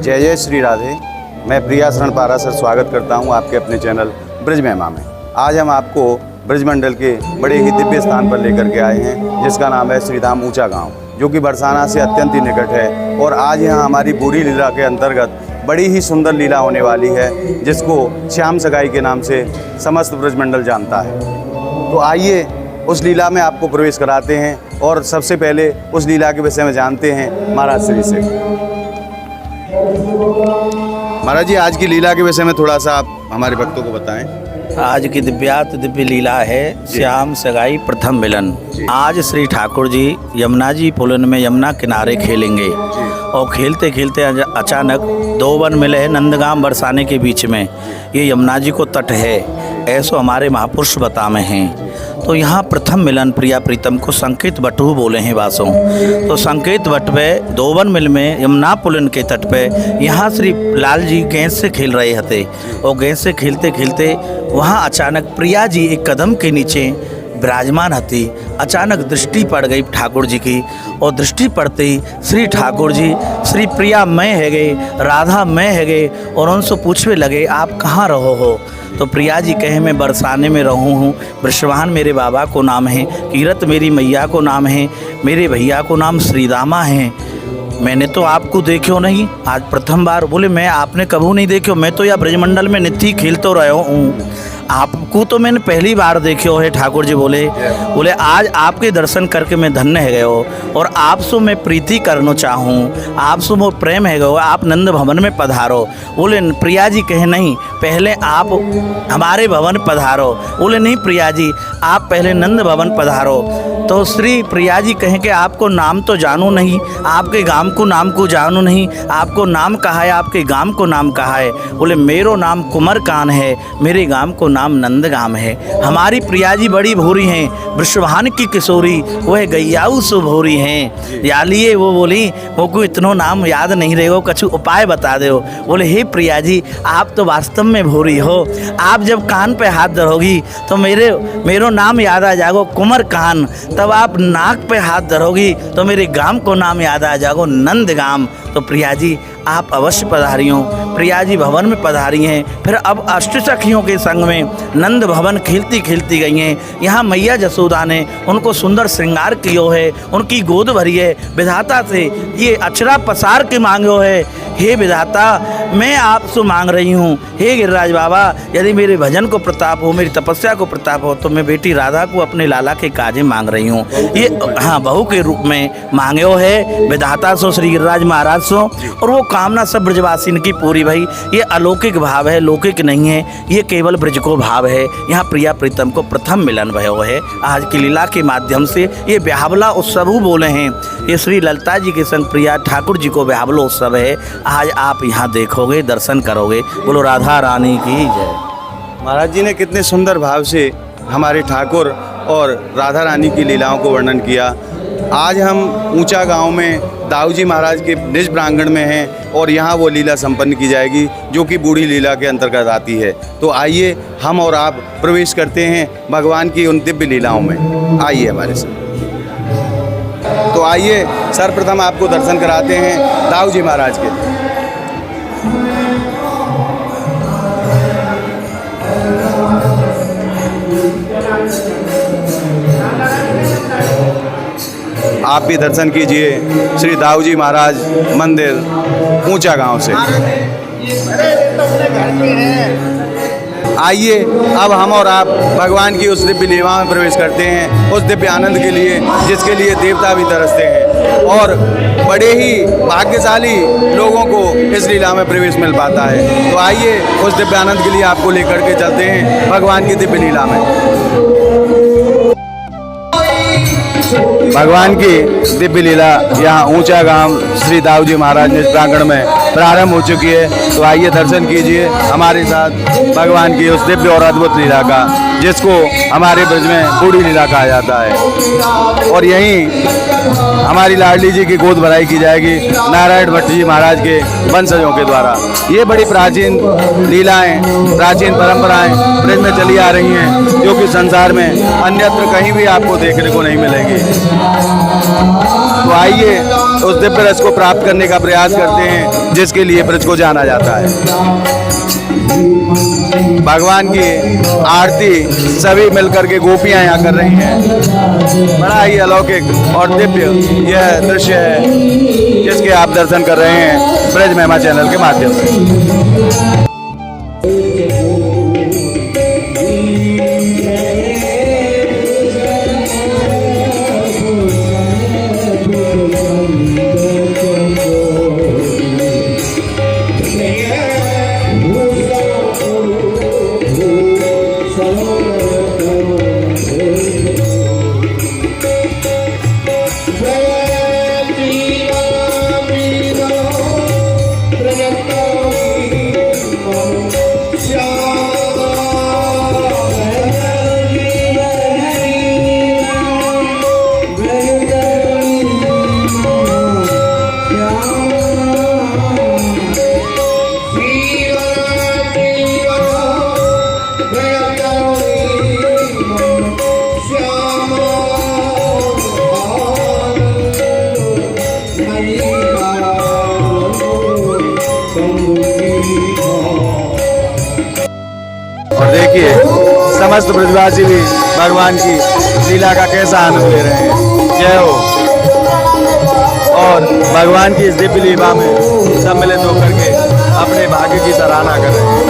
जय जय श्री राधे। मैं प्रिया शरण पाराशर स्वागत करता हूं आपके अपने चैनल ब्रज महिमा में। आज हम आपको ब्रजमंडल के बड़े ही दिव्य स्थान पर लेकर के आए हैं, जिसका नाम है श्री धाम ऊंचा गांव, जो कि बरसाना से अत्यंत ही निकट है। और आज यहाँ हमारी बूढ़ी लीला के अंतर्गत बड़ी ही सुंदर लीला होने वाली है, जिसको श्याम सगाई के नाम से समस्त ब्रजमंडल जानता है। तो आइए उस लीला में आपको प्रवेश कराते हैं और सबसे पहले उस लीला के विषय में जानते हैं महाराज श्री से। महाराज जी, आज की लीला के विषय में थोड़ा सा आप हमारे भक्तों को बताएं। आज की दिव्य लीला है श्याम सगाई प्रथम मिलन। आज श्री ठाकुर जी यमुना जी पुलन में यमुना किनारे खेलेंगे और खेलते खेलते अचानक दो वन मिले हैं नंदगाम बरसाने के बीच में। ये यमुना जी को तट है, ऐसो हमारे महापुरुष बतामे हैं। तो यहाँ प्रथम मिलन प्रिया प्रीतम को संकेत बटू बोले हैं वासों। तो संकेत बट पे दो वन मिल में यमुना पुलन के तट पे यहाँ श्री लाल जी गेंद से खेल रहे थे और गेंद से खेलते खेलते वहाँ अचानक प्रिया जी एक कदम के नीचे विराजमान हती। अचानक दृष्टि पड़ गई ठाकुर जी की और दृष्टि पड़ते ही श्री ठाकुर जी श्री प्रिया मैं है गए, राधा मैं है गए और उनसे पूछने लगे आप कहाँ रहो हो। तो प्रिया जी कहे मैं बरसाने में रहूँ हूँ। वृषवाहन मेरे बाबा को नाम है, कीरत मेरी मैया को नाम है, मेरे भैया को नाम श्रीदामा है। मैंने तो आपको देखो नहीं, आज प्रथम बार। बोले मैं आपने कभी नहीं देखो, मैं तो यह ब्रजमंडल में नित्य खेलते रहो हूँ, आपको तो मैंने पहली बार देखो है। ठाकुर जी बोले आज आपके दर्शन करके मैं धन्य है गयो और आपसे मैं प्रीति करना चाहूँ, आपसे वो प्रेम है गयो, आप नंद भवन में पधारो। बोले प्रिया जी कहे नहीं, पहले आप हमारे भवन पधारो। बोले नहीं प्रिया जी, आप पहले नंद भवन पधारो। तो श्री प्रिया जी कहें कि आपको नाम तो जानू नहीं, आपके गांव को नाम को जानू नहीं, आपको नाम कहा है, आपके गांव को नाम कहा है। बोले मेरो नाम कुंवर कान है, मेरे गांव को नाम नंदगाम है। हमारी प्रिया जी बड़ी भोरी हैं, वृषवाहन की किशोरी वह गैयाऊ सो भोरी हैं। यालिए वो बोली वो को इतनो नाम याद नहीं रहेगा, कछु उपाय बता दो। बोले हे प्रिया जी, आप तो वास्तव में भोरी हो, आप जब कान पे हाथ धरोगी तो मेरो नाम याद आ जाएगा कुंवर कान, तब आप नाक पे हाथ धरोगी तो मेरे गांव को नाम याद आ जाएगा नंदगाम। तो प्रिया जी आप अवश्य पधारी हो। प्रिया जी भवन में पधारी हैं। फिर अब अष्टसखियों के संग में नंद भवन खेलती खेलती गई हैं। यहाँ मैया जसोदा ने उनको सुंदर श्रृंगार कियो है, उनकी गोद भरी है। विधाता से ये अचरा पसार के मांगो है, हे विधाता मैं आपसे मांग रही हूँ, हे गिरिराज बाबा यदि मेरे भजन को प्रताप हो, मेरी तपस्या को प्रताप हो तो मैं बेटी राधा को अपने लाला के काजे मांग रही हूँ। ये हाँ बहू के रूप में मांगो है विधाता सो श्री गिरिराज महाराज सो, और वो कामना सब ब्रजवासिन की पूरी भई। ये अलौकिक भाव है, लौकिक नहीं है, ये केवल ब्रज को भाव है। यहाँ प्रिया प्रीतम को प्रथम मिलन भयो है। आज की लीला के माध्यम से ये ब्याहवला उत्सव बोले हैं। ये श्री ललिता जी के संग प्रिया ठाकुर जी को ब्याहवला उत्सव है। आज आप यहाँ देखोगे, दर्शन करोगे। बोलो राधा रानी की जय। महाराज जी ने कितने सुंदर भाव से हमारे ठाकुर और राधा रानी की लीलाओं को वर्णन किया। आज हम ऊंचा गांव में दाऊ जी महाराज के निज प्रांगण में हैं और यहाँ वो लीला संपन्न की जाएगी, जो कि बूढ़ी लीला के अंतर्गत आती है। तो आइए हम और आप प्रवेश करते हैं भगवान की उन दिव्य लीलाओं में। आइए हमारे साथ। तो आइए सर्वप्रथम आपको दर्शन कराते हैं दाऊ जी महाराज के। आप भी दर्शन कीजिए श्री दाऊ जी महाराज मंदिर ऊंचा गांव से। आइए अब हम और आप भगवान की उस दिव्य लीला में प्रवेश करते हैं, उस दिव्य आनंद के लिए जिसके लिए देवता भी तरसते हैं और बड़े ही भाग्यशाली लोगों को इस लीला में प्रवेश मिल पाता है। तो आइए उस दिव्य आनंद के लिए आपको लेकर के चलते हैं भगवान की दिव्य लीला में। भगवान की दिव्य लीला यहाँ ऊंचा गांव श्री दाऊ जी महाराज निज प्रांगण में प्रारंभ हो चुकी है। तो आइए दर्शन कीजिए हमारे साथ भगवान की उस दिव्य और अद्भुत लीला का, जिसको हमारे ब्रज में बूढ़ी लीला कहा जाता है। और यहीं हमारी लाडली जी की गोद भराई की जाएगी नारायण भट्ट जी महाराज के वंशजों के द्वारा। ये बड़ी प्राचीन लीलाएं, प्राचीन परंपराएं ब्रज में चली आ रही हैं, जो कि संसार में अन्यत्र कहीं भी आपको देखने को नहीं मिलेगी। तो आइए उस दिव्य रस को प्राप्त करने का प्रयास करते हैं, जिसके लिए ब्रज को जाना जाता है। भगवान की आरती सभी मिलकर के गोपियां यहाँ कर रही हैं। बड़ा ही अलौकिक और दिव्य यह दृश्य है, जिसके आप दर्शन कर रहे हैं ब्रज महिमा चैनल के माध्यम से। और देखिए समस्त ब्रजवासी भी भगवान की लीला का कैसा आनंद ले रहे हैं। जय हो। और भगवान की इस दिव्य लीला में सम्मिलित होकर के अपने भाग्य की सराहना कर रहे हैं।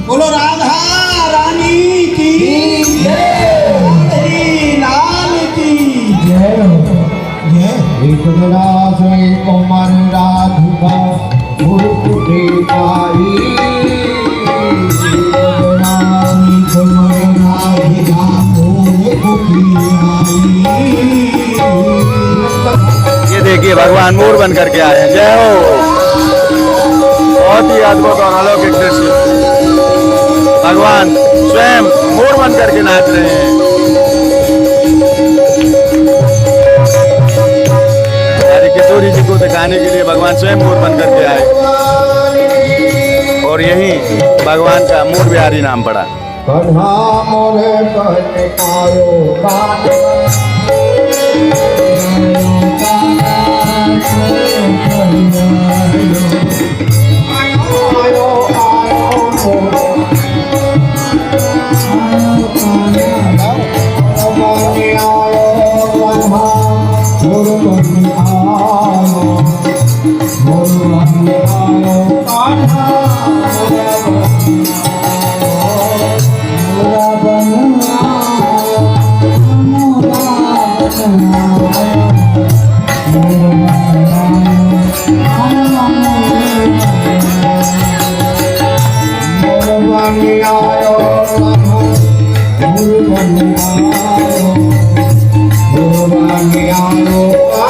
बोलो राधा रानी की जय, लाल की जय। एक विलास कोमल राधिका कारी ये देखिए भगवान मोर बन करके आए हैं। जय हो। बहुत ही अद्भुत और अलौकिक दृश्य। भगवान स्वयं मोर बन करके नाच रहे हैं। हमारे किशोरी जी को दिखाने के लिए भगवान स्वयं मोर बन करके आए, और यही भगवान का मोर बिहारी नाम पड़ा। कन्हा मोरे कहने आयो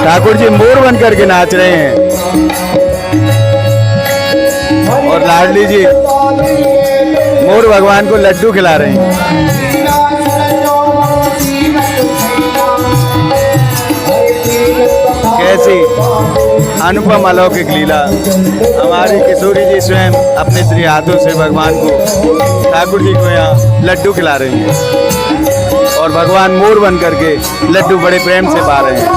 ठाकुर जी मोर बन करके नाच रहे हैं, और लाडली जी मोर भगवान को लड्डू खिला रहे हैं। कैसी अनुपम अलौकिक लीला। हमारी किशोरी जी स्वयं अपने श्री हाथों से भगवान को, ठाकुर जी को यहाँ लड्डू खिला रही हैं, और भगवान मोर बन करके लड्डू बड़े प्रेम से पा रहे हैं।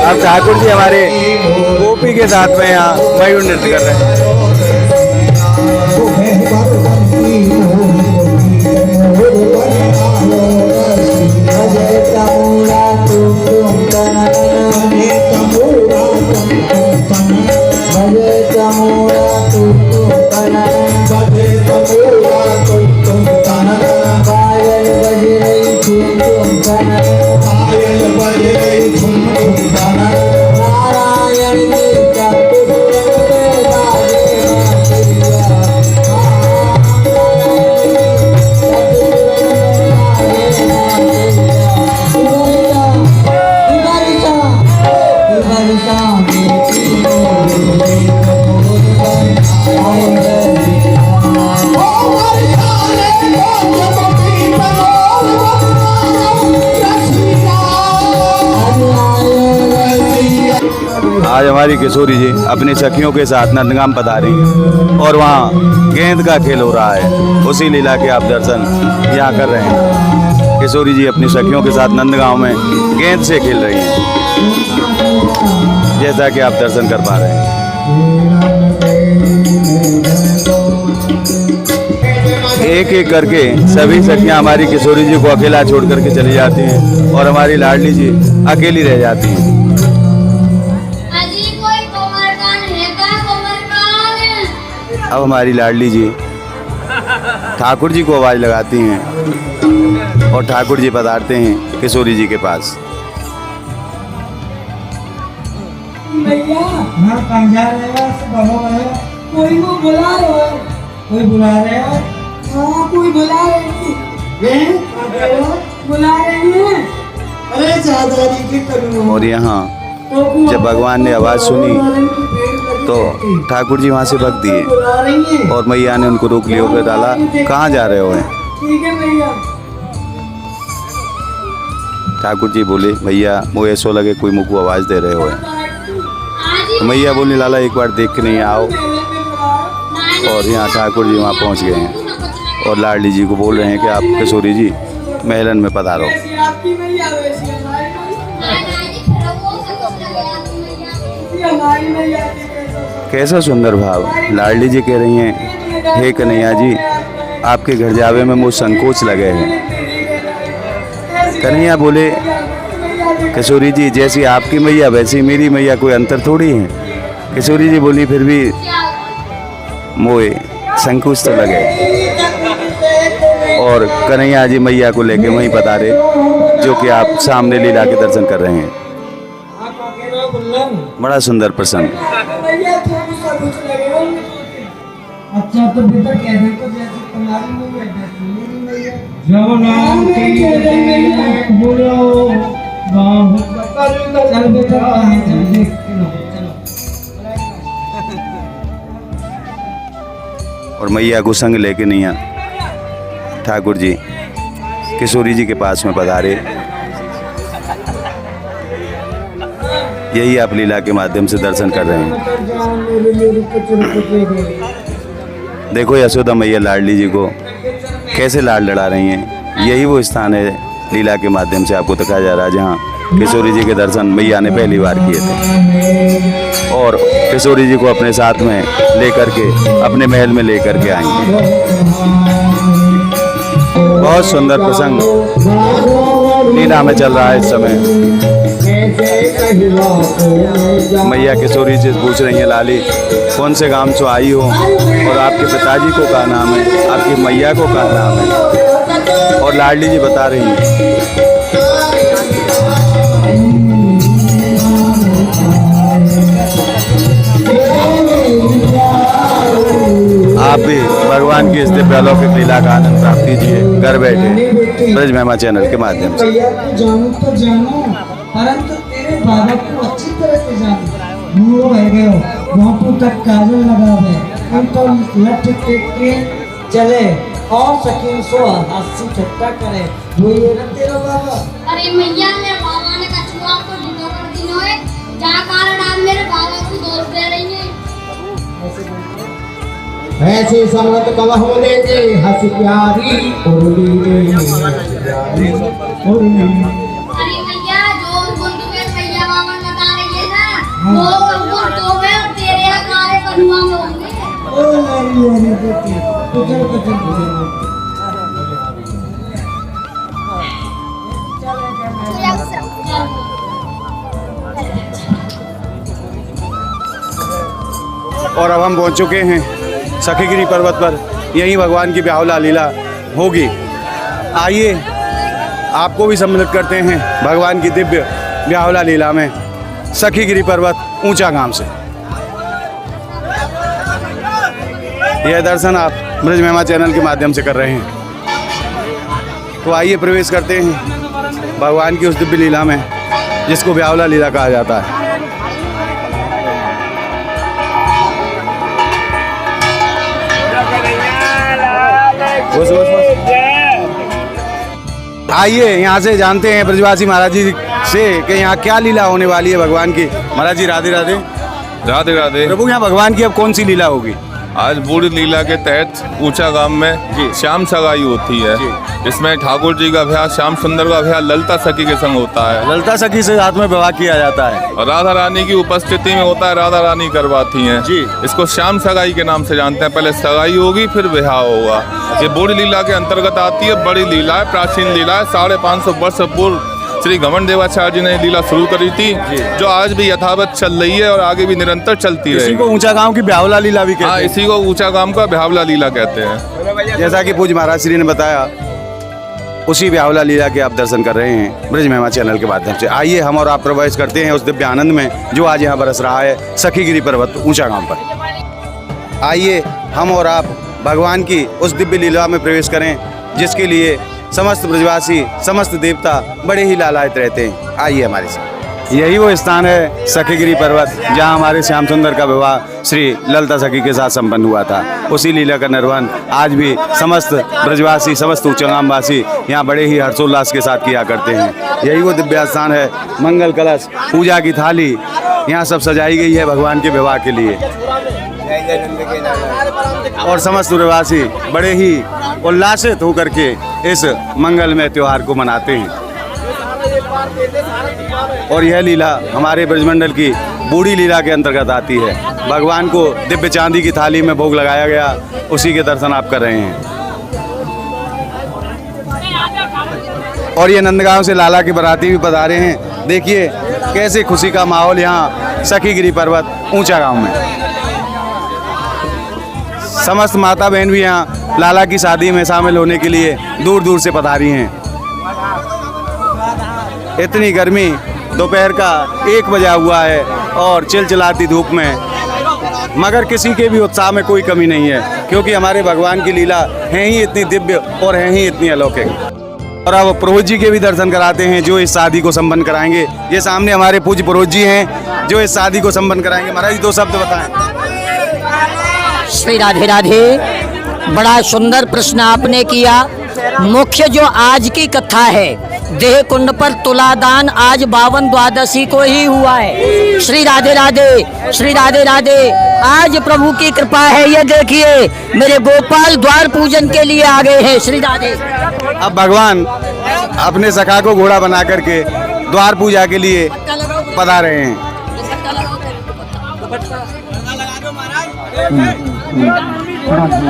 अब ठाकुर जी हमारे गोपी के साथ में यहाँ मयूर नृत्य कर रहे हैं। हमारी किशोरी जी अपनी सखियों के साथ नंदगाम पधारी और वहाँ गेंद का खेल हो रहा है। उसी लीला के आप दर्शन यहाँ कर रहे हैं। किशोरी जी अपनी सखियों के साथ नंदगांव में गेंद से खेल रही हैं, जैसा कि आप दर्शन कर पा रहे हैं। एक एक करके सभी सखियां हमारी किशोरी जी को अकेला छोड़ करके चली जाती हैं और हमारी लाडली जी अकेली रह जाती हैं। अब हमारी लाडली जी ठाकुर जी को आवाज़ लगाती हैं और ठाकुर जी पधारते हैं किशोरी जी के पास। भैया हाँ कहाँ जा रहे हो? कोई को बुला रहे हो? कोई बुला रहे हो? हाँ कोई बुला रहे हैं। बुला रहे हैं। अरे चादरी की करूँ। और यहाँ जब भगवान ने आवाज़ सुनी तो ठाकुर जी वहाँ से भग दिए और मैया ने उनको रोक लिया, फिर डाला कहाँ जा रहे हो? ठीक है भैया। ठाकुर जी बोले भैया वो ऐसा लगे कोई मुझको आवाज़ दे रहे हो। तो मैया बोली लाला एक बार देख के नहीं आओ। और यहाँ ठाकुर जी वहाँ पहुँच गए हैं और लाडली जी को बोल रहे हैं कि आप किशोरी जी महलन में पधारो। कैसा सुंदर भाव। लाडली जी कह रही हैं हे कन्हैया जी आपके घर जावे में मुझे संकोच लगे हैं। कन्हैया बोले किशोरी जी जैसी आपकी मैया वैसी मेरी मैया, कोई अंतर थोड़ी है। किशोरी जी बोली फिर भी मोए संकोच तो लगे। और कन्हैया जी मैया को लेके वहीं पधारे जो कि आप सामने लीला के दर्शन कर रहे हैं। बड़ा सुंदर प्रसंग। अच्छा तो बेटा कह रहे तो जैसे तुम्हारी मैया जब नाम की बोलो चल बेटा चलो। और मैया को संग लेके नहीं आ ठाकुर जी किशोरी जी के पास में पधारे। यही आप लीला के माध्यम से दर्शन कर रहे हैं। देखो यशोदा मैया लाडली जी को कैसे लाड लड़ा रही हैं। यही वो स्थान है लीला के माध्यम से आपको दिखाया जा रहा है जहाँ किशोरी जी के दर्शन मैया ने पहली बार किए थे और किशोरी जी को अपने साथ में लेकर के अपने महल में लेकर के आएंगे। बहुत सुंदर प्रसंग लीला में चल रहा है इस समय। मैया किशोरी जी पूछ रही हैं लाली कौन से गांव से आई हो और आपके पिताजी को क्या नाम है, आपकी मैया को क्या नाम है। और लाडली जी बता रही हैं आप भी भगवान की इस दिव्य अलौकिक लीला का आनंद प्राप्त कीजिए घर बैठे ब्रज महिमा चैनल के माध्यम से। भैया को जानो तो जानो परंतु तेरे बाबा को अच्छी तरह से जानो। बूढ़ो है गए हो वहाँ तक काजल लगा है उनको लट के चले और सकीन सो हंसी ठट्टा करे वो ये ना तेरा बाबा। अरे मैया मेरे बाबा ने कछुआ को ढूंढो कर दिनो है जा कारण आप मेरे बाबा को दोष दे रही हैं। ऐसे समत कलह होने के हंसी प्यारी अरे मैया जो बुंदू में मैया बाबा बता रही है ना वो बुंदू में और तेरे यहाँ काले कनुआ में होंगे। ओ मेरी बेटी तो चल और अब हम पहुंच चुके हैं सखीगिरी पर्वत पर। यहीं भगवान की ब्याहुला लीला होगी। आइए आपको भी सम्मिलित करते हैं भगवान की दिव्य ब्याहुला लीला में सखीगिरी पर्वत ऊंचा गांव से। यह दर्शन आप ब्रज महिमा चैनल के माध्यम से कर रहे हैं। तो आइए प्रवेश करते हैं भगवान की उस दिव्य लीला में जिसको ब्याहुला लीला कहा जाता है। आइए यहाँ से जानते हैं ब्रजवासी महाराज जी से कि यहाँ क्या लीला होने वाली है भगवान की। महाराज जी राधे राधे। राधे राधे। प्रभु यहाँ भगवान की अब कौन सी लीला होगी? आज बूढ़ी लीला के तहत ऊंचा गांव में श्याम सगाई होती है। इसमें ठाकुर जी का ब्याह, श्याम सुंदर का ब्याह ललिता सखी के संग होता है। ललिता सखी से साथ में विवाह किया जाता है और राधा रानी की उपस्थिति में होता है, राधा रानी करवाती हैं जी। इसको श्याम सगाई के नाम से जानते हैं। पहले सगाई होगी फिर ब्याह होगा। ये बूढ़ी लीला के अंतर्गत आती है। बड़ी लीला है, प्राचीन लीला है। 550 वर्ष पूर्व श्री घमंड देवाचार्य जी ने लीला शुरू करी थी, जो आज भी यथावत चल रही है और आगे भी निरंतर चलती इसी रहेगी। को ऊंचा गांव की ब्यावला लीला भी कहते हाँ, हैं। इसी को ऊंचा गांव का ब्यावला लीला कहते हैं। जैसा कि पूज्य महाराज श्री ने बताया, उसी ब्यावला लीला के आप दर्शन कर रहे हैं ब्रज महिमा चैनल के माध्यम से। आइए हम और आप प्रवेश करते हैं उस दिव्य आनंद में जो आज यहाँ बरस रहा है सखीगिरी पर्वत ऊंचा गांव पर। आइए हम और आप भगवान की उस दिव्य लीला में प्रवेश करें जिसके लिए समस्त ब्रजवासी, समस्त देवता बड़े ही लालायित रहते हैं। आइए हमारे साथ। यही वो स्थान है सखीगिरी पर्वत जहां हमारे श्याम सुंदर का विवाह श्री ललिता सखी के साथ संपन्न हुआ था। उसी लीला का निर्वहन आज भी समस्त ब्रजवासी, समस्त ऊंचागामवासी यहाँ बड़े ही हर्षोल्लास के साथ किया करते हैं। यही वो दिव्य स्थान है। मंगल कलश, पूजा की थाली यहाँ सब सजाई गई है भगवान के विवाह के लिए। और समस्त ब्रजवासी बड़े ही उल्लासित होकर के इस मंगलमय त्योहार को मनाते हैं। और यह लीला हमारे ब्रजमंडल की बूढ़ी लीला के अंतर्गत आती है। भगवान को दिव्य चांदी की थाली में भोग लगाया गया, उसी के दर्शन आप कर रहे हैं। और ये नंदगांव से लाला के बराती भी पधारे हैं। देखिए कैसे खुशी का माहौल यहाँ सखीगिरी पर्वत ऊंचा गांव में। समस्त माता बहन भी यहाँ लाला की शादी में शामिल होने के लिए दूर दूर से पधारी हैं। इतनी गर्मी, दोपहर का 1 बजा हुआ है और चिलचिलाती धूप में, मगर किसी के भी उत्साह में कोई कमी नहीं है, क्योंकि हमारे भगवान की लीला है ही इतनी दिव्य और है ही इतनी अलौकिक। और अब पुरोहित जी के भी दर्शन कराते हैं जो इस शादी को संपन्न कराएंगे। ये सामने हमारे पूज्य पुरोहित जी हैं जो इस शादी को संपन्न कराएंगे। महाराज जी 2 शब्द बताएं। श्री राधे राधे। बड़ा सुंदर प्रश्न आपने किया। मुख्य जो आज की कथा है, देह कुंड पर तुलादान आज 52 द्वादशी को ही हुआ है। श्री राधे राधे, श्री राधे राधे। आज प्रभु की कृपा है। ये देखिए मेरे गोपाल द्वार पूजन के लिए आ गए हैं। श्री राधे। अब भगवान अपने सखा को घोड़ा बना करके द्वार पूजा के लिए पधारे हैं।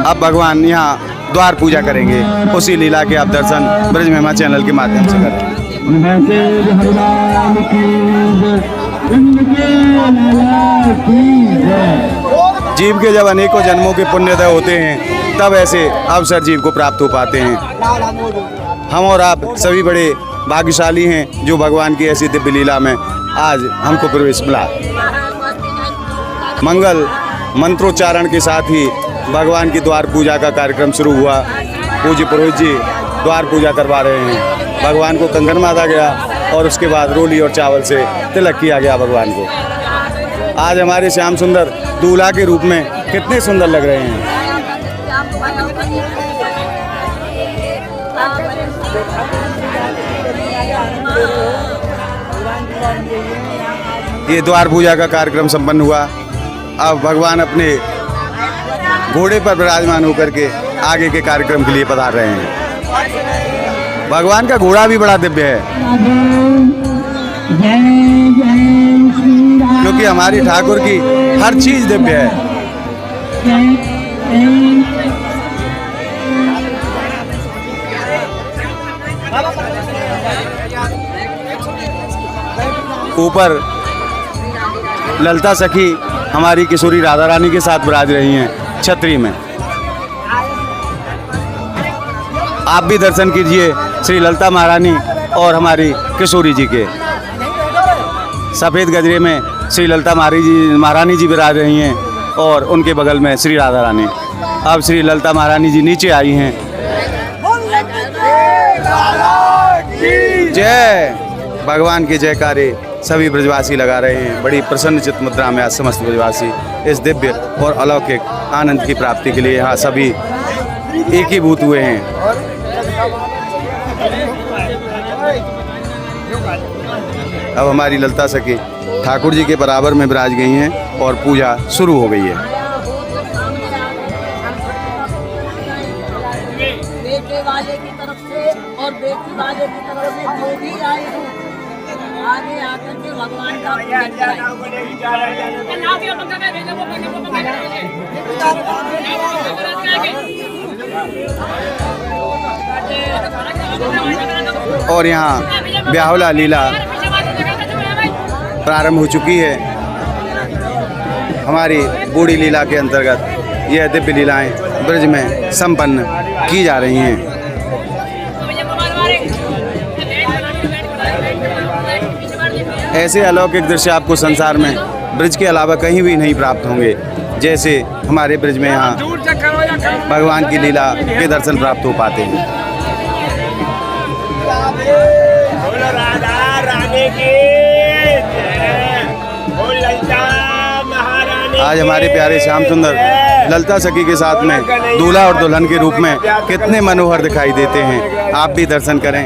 अब भगवान यहाँ द्वार पूजा करेंगे। उसी लीला के आप दर्शन ब्रज महिमा चैनल के माध्यम से करें। जीव के जब अनेकों जन्मों के पुण्योदय होते हैं तब ऐसे अवसर जीव को प्राप्त हो पाते हैं। हम और आप सभी बड़े भाग्यशाली हैं जो भगवान की ऐसी दिव्य लीला में आज हमको प्रवेश मिला। मंगल मंत्रोच्चारण के साथ ही भगवान की द्वार पूजा का कार्यक्रम शुरू हुआ। पूज्य पुरोहित जी द्वार पूजा करवा रहे हैं। भगवान को कंगन बांधा गया और उसके बाद रोली और चावल से तिलक किया गया भगवान को। आज हमारे श्याम सुंदर दूल्हा के रूप में कितने सुंदर लग रहे हैं। ये द्वार पूजा का कार्यक्रम संपन्न हुआ। अब भगवान अपने घोड़े पर विराजमान होकर के आगे के कार्यक्रम के लिए पधार रहे हैं। भगवान का घोड़ा भी बड़ा दिव्य है, क्योंकि हमारी ठाकुर की हर चीज दिव्य है। ऊपर ललिता सखी हमारी किशोरी राधा रानी के साथ विराज रही हैं छतरी में। आप भी दर्शन कीजिए श्री ललिता महारानी और हमारी किशोरी जी के। सफ़ेद गजरे में श्री ललिता महारानी जी विराज रही हैं और उनके बगल में श्री राधा रानी। अब श्री ललिता महारानी जी नीचे आई हैं। जय भगवान के जयकारे सभी ब्रजवासी लगा रहे हैं। बड़ी प्रसन्न चित्त मुद्रा में आज समस्त ब्रजवासी इस दिव्य और अलौकिक आनंद की प्राप्ति के लिए यहाँ सभी एकीभूत हुए हैं। अब हमारी ललिता सखी ठाकुर जी के बराबर में विराज गई हैं और पूजा शुरू हो गई है। बेटे वाले की तरफ से और बेटी वाले की तरफ से जो भी आए हो, आगे आकर के भगवान का पूजन कराएं। और यहाँ ब्याहुला लीला प्रारंभ हो चुकी है। हमारी बूढ़ी लीला के अंतर्गत यह दिव्य लीलाएं ब्रज में संपन्न की जा रही हैं। ऐसे अलौकिक दृश्य आपको संसार में ब्रज के अलावा कहीं भी नहीं प्राप्त होंगे, जैसे हमारे ब्रज में यहाँ भगवान की लीला के दर्शन प्राप्त हो पाते हैं। आज हमारे प्यारे श्याम सुंदर ललिता सखी के साथ में दूल्हा और दुल्हन के रूप में कितने मनोहर दिखाई देते हैं। आप भी दर्शन करें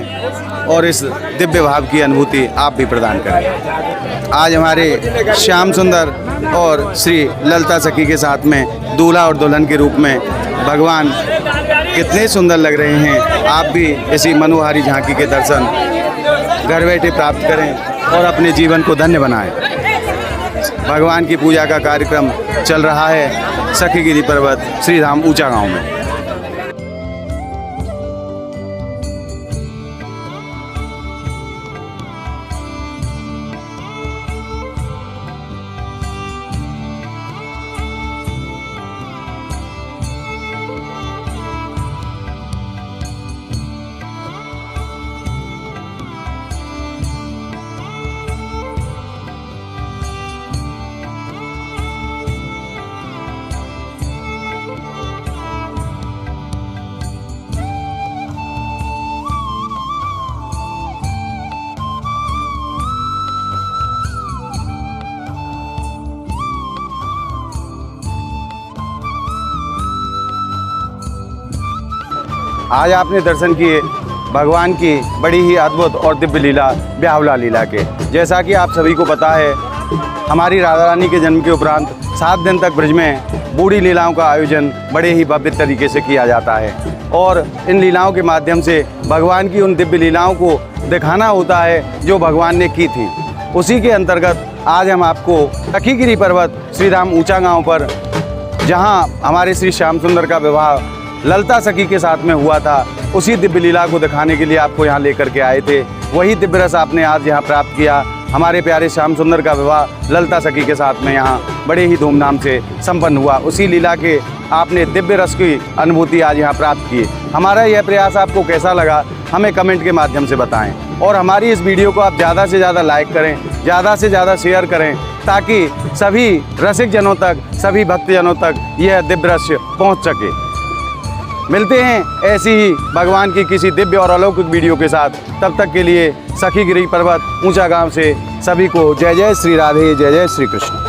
और इस दिव्य भाव की अनुभूति आप भी प्रदान करें। आज हमारे श्याम सुंदर और श्री ललिता सखी के साथ में दूल्हा और दुल्हन के रूप में भगवान कितने सुंदर लग रहे हैं। आप भी इसी मनोहारी झांकी के दर्शन घर बैठे प्राप्त करें और अपने जीवन को धन्य बनाएं। भगवान की पूजा का कार्यक्रम चल रहा है सखीगिरी पर्वत श्री धाम ऊंचा गांव में। आज आपने दर्शन किए भगवान की बड़ी ही अद्भुत और दिव्य लीला ब्याहुला लीला के। जैसा कि आप सभी को पता है, हमारी राधा रानी के जन्म के उपरांत 7 दिन तक ब्रज में बूढ़ी लीलाओं का आयोजन बड़े ही भव्य तरीके से किया जाता है और इन लीलाओं के माध्यम से भगवान की उन दिव्य लीलाओं को दिखाना होता है जो भगवान ने की थी। उसी के अंतर्गत आज हम आपको सखीगिरी पर्वत श्री धाम ऊंचा गाँव पर, जहाँ हमारे श्री श्याम सुंदर का विवाह ललिता सखी के साथ में हुआ था, उसी दिव्य लीला को दिखाने के लिए आपको यहाँ लेकर के आए थे। वही दिव्य रस आपने आज यहाँ प्राप्त किया। हमारे प्यारे श्याम सुंदर का विवाह ललिता सखी के साथ में यहाँ बड़े ही धूमधाम से संपन्न हुआ। उसी लीला के आपने दिव्य रस की अनुभूति आज यहाँ प्राप्त की। हमारा यह प्रयास आपको कैसा लगा हमें कमेंट के माध्यम से बताएं और हमारी इस वीडियो को आप ज़्यादा से ज़्यादा लाइक करें, ज़्यादा से ज़्यादा शेयर करें, ताकि सभी रसिक जनों तक, सभी भक्तजनों तक यह दिव्य रस पहुँच सके। मिलते हैं ऐसी ही भगवान की किसी दिव्य और अलौकिक वीडियो के साथ। तब तक के लिए सखीगिरी पर्वत ऊंचा गांव से सभी को जय जय श्री राधे, जय जय श्री कृष्ण।